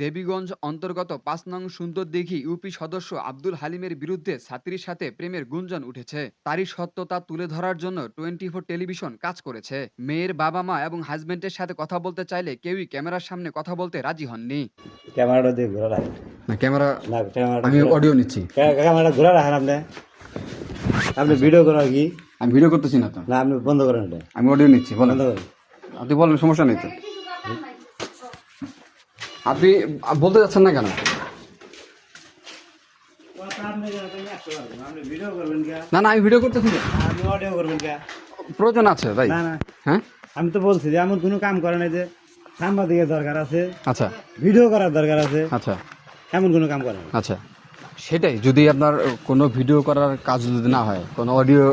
দেবীগঞ্জ অন্তর্গত ৫ নং সুন্দরদিঘি ইউপি সদস্য আব্দুল হালিমের বিরুদ্ধে ছাত্রীর সাথে প্রেমের গুঞ্জন উঠেছে। তারই সত্যতা তুলে ধরার জন্য 24 টেলিভিশন কাজ করেছে। মেয়ের বাবা মা এবং হাজবেন্ডের সাথে কথা বলতে চাইলে কেউই ক্যামেরার সামনে কথা বলতে রাজি হননি। ক্যামেরাটা দিয়ে ঘোরা রাখেন না ক্যামেরা, না, ক্যামেরাটা আমি অডিও নিচ্ছি। ক্যামেরাটা ঘোরা রাখেন আপনি ভিডিও করার কি? আমি ভিডিও করতেছি না তো, না, আপনি বন্ধ করেন এটা, আমি অডিও নিচ্ছি। বলেন, বন্ধ করেন। আপনি বলেন, সমস্যা নেই তো। আপনি বলতে যাচ্ছেন না কেন? আপনি ভিডিও করবেন কে? না না, আমি ভিডিও করতেছি না। আপনি অডিও করবেন কে? প্রয়োজন আছে ভাই। না না, হ্যাঁ আমি তো বলছি যে এমন কোনো কাম করে নাই যে সাংবাদিকের দরকার আছে, আচ্ছা ভিডিও করার দরকার আছে, আচ্ছা এমন কোনো কাম করে নাই। আচ্ছা, সেটাই। যদি আপনার কোনো ভিডিও করার কাজ যদি না হয়, কোনো অডিও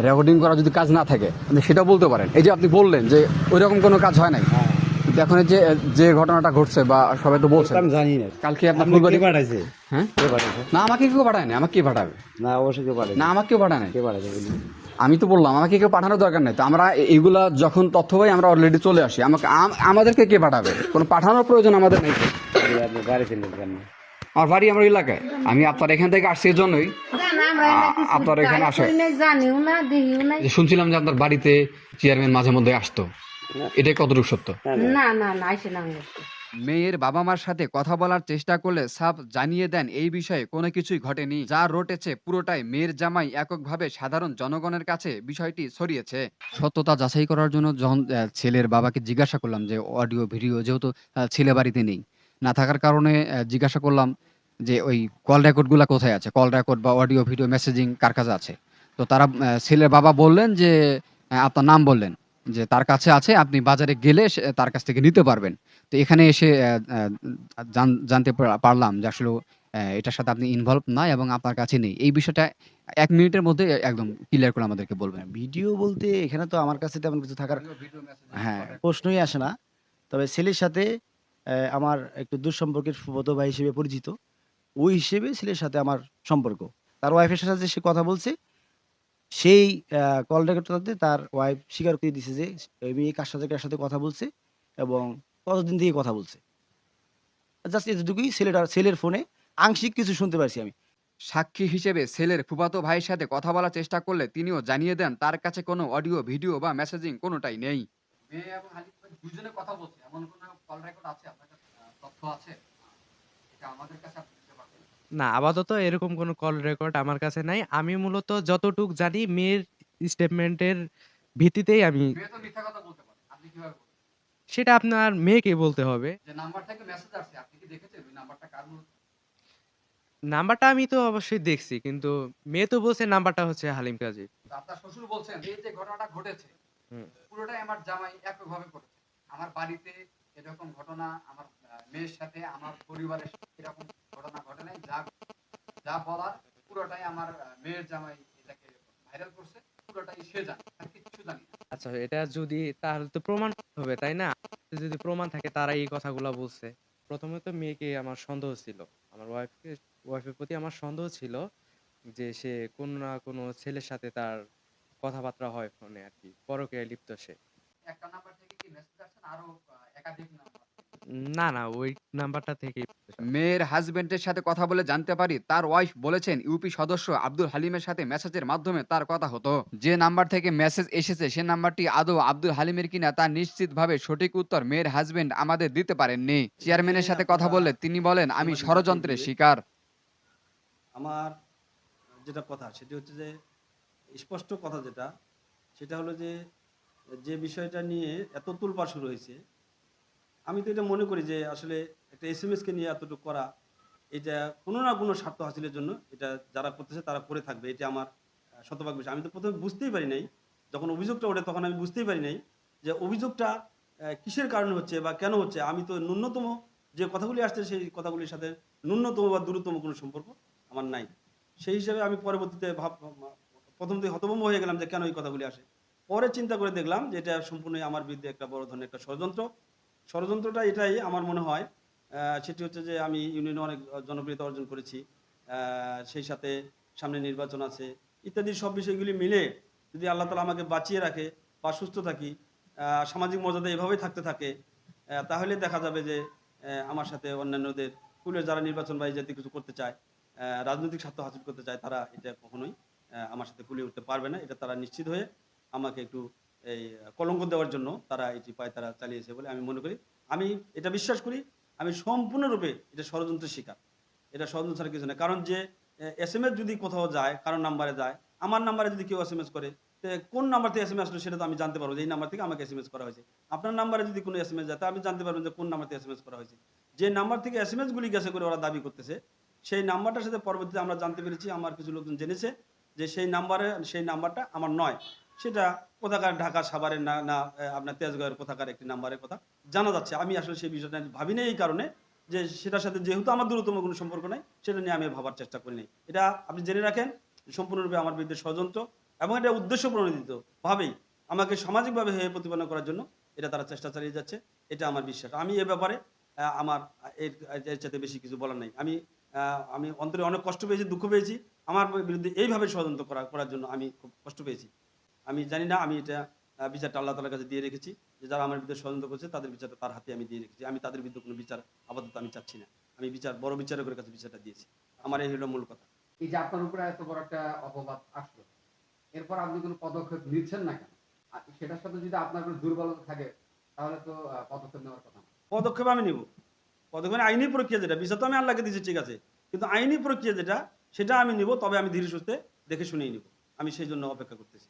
রেকর্ডিং করার যদি কাজ না থাকে, আপনি সেটা বলতে পারেন। এই যে আপনি বললেন যে ওই রকম কোনো কাজ হয় নাই, হ্যাঁ, কিন্তু এখন এই যে যে ঘটনাটা ঘটছে বা সবাই তো বলছে, আমি জানি না। কালকে আপনার আপনি ফুলবাড়ি কে পাঠাইছে? হ্যাঁ কে পাঠাইছে? না, আমাকে কেউ পাঠায় না। আমাকে কে পাঠাবে? না, অবশ্যই কে পাঠাইছে। না, আমাকে কেউ পাঠায় নাই। কে পাঠাইছে বলুন? আমি তো বললাম আমাকে কেউ পাঠানোর দরকার নেই। তো আমরা এইগুলা যখন তথ্য পাই আমরা অলরেডি চলে আসি। আমাদেরকে কে পাঠাবে? কোনো পাঠানোর প্রয়োজন আমাদের নেই। আপনি বাড়িতে নেই কেন? আমার বাড়ি আমার এলাকায়। আমি আপনার এখান থেকে আসছি এর জন্যই। আপনার এখানে আসে জানিও না দেখিও না। যে শুনছিলাম যে আপনার বাড়িতে চেয়ারম্যান মাঝে মধ্যে আসতো, এটাই কতটুকু সত্য? না না না আসে না আমার। মেয়ের বাবা মার সাথে কথা বলার চেষ্টা করলে সাফ জানিয়ে দেন এই বিষয়ে কোনো কিছুই ঘটেনি। যা রটেছে পুরোটাই মেয়ের জামাই এককভাবে সাধারণ জনগণের কাছে বিষয়টি ছড়িয়েছে। সত্যতা যাচাই করার জন্য যখন ছেলের বাবাকে জিজ্ঞাসা করলাম যে অডিও ভিডিও, যেহেতু ছেলে বাড়িতে নেই, না থাকার কারণে জিজ্ঞাসা করলাম যে ওই কল রেকর্ডগুলা কোথায় আছে, কল রেকর্ড বা অডিও ভিডিও মেসেজিং কার কাছে আছে। তো তারা ছেলের বাবা বললেন যে আপনার নাম বললেন যে তার কাছে আছে, আপনি বাজারে গেলে তার কাছ থেকে নিতে পারবেন। তো এখানে এসে জানতে পারলাম যে আসলে এটার সাথে আপনি ইনভলভ না এবং আপনার কাছে নেই। এই বিষয়টা ১ মিনিটের মধ্যে একদম ক্লিয়ার করে আমাদেরকে বলবেন। ভিডিও বলতে এখানে তো আমার কাছে তেমন কিছু থাকার প্রশ্নই আসে না। তবে ছেলের সাথে আমার একটু দূরসম্পর্কের ফুফাতো ভাই হিসেবে পরিচিত। ওই হিসেবে ছেলের সাথে আমার সম্পর্ক। তার ওয়াইফের সাথে সে কথা বলছে, সেই কল রেকর্ডটাতে তার ওয়াইফ স্বীকার করে দিছে যে ওই মেয়ে কার সাথে কথা বলছে এবং কতদিন থেকে কথা বলছে। জাস্ট এতটুকুই ছেলের ফোনে আংশিক কিছু শুনতে পারছি আমি। সাক্ষী হিসেবে ছেলের ফুফাতো ভাইয়ের সাথে কথা বলার চেষ্টা করলে তিনিও জানিয়ে দেন তার কাছে কোনো অডিও ভিডিও বা মেসেজিং কোনোটাই নেই। মেয়ে এবং হালিম ভাই দুজনে কথা বলছে, এমন কোনো কল রেকর্ড আছে আপনার কাছে? তথ্য আছে? এটা আমাদের কাছে আপনি দিতে পারবেন? না, আপাতত এরকম কোনো কল রেকর্ড আমার কাছে নাই। আমি মূলত যতটুক জানি মেয়ের স্টেটমেন্টের ভিত্তিতেই আমি মেয়ে তো মিথ্যা কথা বলতে পারে। আপনি কিভাবে বলবেন? সেটা আপনার মেয়েকে বলতে হবে। যে নাম্বার থেকে মেসেজ আসছে, আপনি কি দেখেছেন ওই নাম্বারটা কার মূলত? নাম্বারটা আমি তো অবশ্যই দেখছি। কিন্তু মেয়ে তো বলছে নাম্বারটা হচ্ছে হালিম কাজী। তো আপনার শ্বশুর বলছেন এই যে ঘটনাটা ঘটেছে হুম। পুরোটাই আমার জামাই এককভাবে করেছে। আমার বাড়িতে এরকম ঘটনা, আমার মেয়ের সাথে, আমার পরিবারের সাথে এরকম ঘটনা ঘটে নাই। যা যা বলার পুরোটাই আমার মেয়ের জামাই এটাকে ভাইরাল করছে। পুরোটাই সে জানে, আর কিচ্ছু জানি না। আচ্ছা, এটা যদি তাহলে তো প্রমাণ হবে, তাই না? যদি প্রমাণ থাকে তারা এই কথাগুলা বলছে। প্রথমত মেয়েকে আমার সন্দেহ ছিল। আমার ওয়াইফের প্রতি আমার সন্দেহ ছিল যে সে কোনো না কোনো ছেলের সাথে তার কথাবার্তা হয় ফোনে আরকি। পরকীয়ায় লিপ্ত সে। একটা নাম্বার থেকে কি মেসেজ আসছে না আরো একাধিক নাম্বার? না, না, ওই নাম্বারটা থেকেই মেয়ের হাজবেন্ডের সাথে কথা বলে জানতে পারি তার ওয়াইফ বলেছেন ইউপি সদস্য আব্দুল হালিমের সাথে মেসেজের মাধ্যমে তার কথা হতো। যে নাম্বার থেকে মেসেজ এসেছে সে নাম্বারটি আদৌ আব্দুল হালিমের কিনা তা নিশ্চিতভাবে সঠিক উত্তর মেয়ের হাজবেন্ড আমাদের দিতে পারেননি। চেয়ারম্যানের সাথে কথা বললে তিনি বলেন আমি ষড়যন্ত্রের শিকার। আমার যেটা কথা সেটি হচ্ছে যে স্পষ্ট কথা যেটা, সেটা হলো যে যে বিষয়টা নিয়ে এত তোলপাড় শুরু হয়েছে, আমি তো এটা মনে করি যে আসলে একটা এসএমএসকে নিয়ে এতটুকু করা, এটা কোনো না কোনো স্বার্থ হাসিলের জন্য এটা যারা করতেছে তারা করে থাকবে, এটা আমার শতভাগ বিষয়। আমি তো প্রথমে বুঝতেই পারি নাই, যখন অভিযোগটা ওঠে তখন আমি বুঝতেই পারি নাই যে অভিযোগটা কিসের কারণে হচ্ছে বা কেন হচ্ছে। আমি তো ন্যূনতম যে কথাগুলি আসছে সেই কথাগুলির সাথে ন্যূনতম বা দূরতম কোনো সম্পর্ক আমার নাই। সেই হিসাবে আমি পরবর্তীতে প্রথম থেকে হতভম্ব হয়ে গেলাম যে কেন এই কথাগুলি আসে। পরে চিন্তা করে দেখলাম যে এটা সম্পূর্ণই আমার বিরুদ্ধে একটা বড় ধরনের একটা ষড়যন্ত্র। ষড়যন্ত্রটা এটাই আমার মনে হয়, সেটি হচ্ছে যে আমি ইউনিয়নে অনেক জনপ্রিয়তা অর্জন করেছি। সেই সাথে সামনে নির্বাচন আছে, ইত্যাদি সব বিষয়গুলি মিলে যদি আল্লাহ তাআলা আমাকে বাঁচিয়ে রাখে বা সুস্থ থাকি, সামাজিক মর্যাদা এভাবেই থাকতে থাকে, তাহলে দেখা যাবে যে আমার সাথে অন্যান্যদের কুলের যারা নির্বাচন বা এই জাতীয় কিছু করতে চায়, রাজনৈতিক স্বার্থ হাসিল করতে চায়, তারা এটা কখনোই আমার সাথে কুলিয়ে উঠতে পারবে না। এটা তারা নিশ্চিত হয়ে আমাকে একটু এই কলঙ্ক দেওয়ার জন্য তারা এটি তারা চালিয়েছে বলে আমি মনে করি। আমি এটা বিশ্বাস করি, আমি সম্পূর্ণরূপে এটা ষড়যন্ত্রের শিকার। এটা ষড়যন্ত্র ছাড়া কিছু না। কারণ যে এসএমএস যদি কোথাও যায়, কারোর নাম্বারে যায়, আমার নাম্বারে যদি কেউ এসএমএস করে, তো কোন নাম্বার থেকে এসএমএস আসলো সেটা তো আমি জানতে পারবো যে এই নাম্বার থেকে আমাকে এসএমএস করা হয়েছে। আপনার নাম্বারে যদি কোনো এসএমএস যায়, তা আমি জানতে পারবেন যে কোন নাম্বার থেকে এসএমএস করা হয়েছে। যে নাম্বার থেকে এসএমএস গুলি গেছে করে ওরা দাবি করতেছে, সেই নাম্বারটার সাথে পরবর্তীতে আমরা জানতে পেরেছি, আমার কিছু লোকজন জেনেছে যে সেই নাম্বারটা আমার নয়। সেটা কোথাকার ঢাকা সাভারের না না আপনার তেজগাঁওয়ের কোথাকার একটি নাম্বারের কথা জানা যাচ্ছে। আমি আসলে সেই বিষয়টা ভাবি নাই এই কারণে যে সেটার সাথে যেহেতু আমার দূরতম কোনো সম্পর্ক নাই, সেটা নিয়ে আমি ভাবার চেষ্টা করি নাই। এটা আপনি জেনে রাখেন, সম্পূর্ণরূপে আমার বিরুদ্ধে ষড়যন্ত্র এবং এটা উদ্দেশ্য প্রণোদিত ভাবেই আমাকে সামাজিকভাবে হেয় প্রতিপন্ন করার জন্য এটা তারা চেষ্টা চালিয়ে যাচ্ছে। এটা আমার বিশ্বাস। আমি এ ব্যাপারে আমার এর চাইতে বেশি কিছু বলার নাই। আমি অন্তরে অনেক কষ্ট পেয়েছি, দুঃখ পেয়েছি। আমার বিরুদ্ধে এইভাবে ষড়যন্ত্র করার জন্য আমি খুব কষ্ট পেয়েছি। আমি জানি না, আমি এটা বিচারটা আল্লাহ তাআলার কাছে দিয়ে রেখেছি যে যারা আমার বিরুদ্ধে ষড়যন্ত্র করছে তাদের বিচারটা তার হাতে আমি দিয়ে রেখেছি। আমি তাদের বিরুদ্ধে কোনো বিচার আপাতত আমি চাচ্ছি না। আমি বড় বিচারকের কাছে বিচারটা দিয়েছি। আমার এই হলো মূল কথা। এই যে আপনার উপরে এত বড় একটা অপবাদ আসলো, এরপর আপনি কোনো পদক্ষেপ নিচ্ছেন না কেন? আর সেটার সাথে যদি আপনার কোনো দুর্বলতা থাকে, তাহলে তো পদক্ষেপ নেওয়ার কথা না। পদক্ষেপ আমি নিব। পদক্ষেপ আইনি প্রক্রিয়া যেটা, বিচার তো আমি আল্লাহকে দিয়েছি ঠিক আছে, কিন্তু আইনি প্রক্রিয়া যেটা সেটা আমি নিব। তবে আমি ধীরে সুস্থে দেখে শুনেই নিব। আমি সেই জন্য অপেক্ষা করতেছি।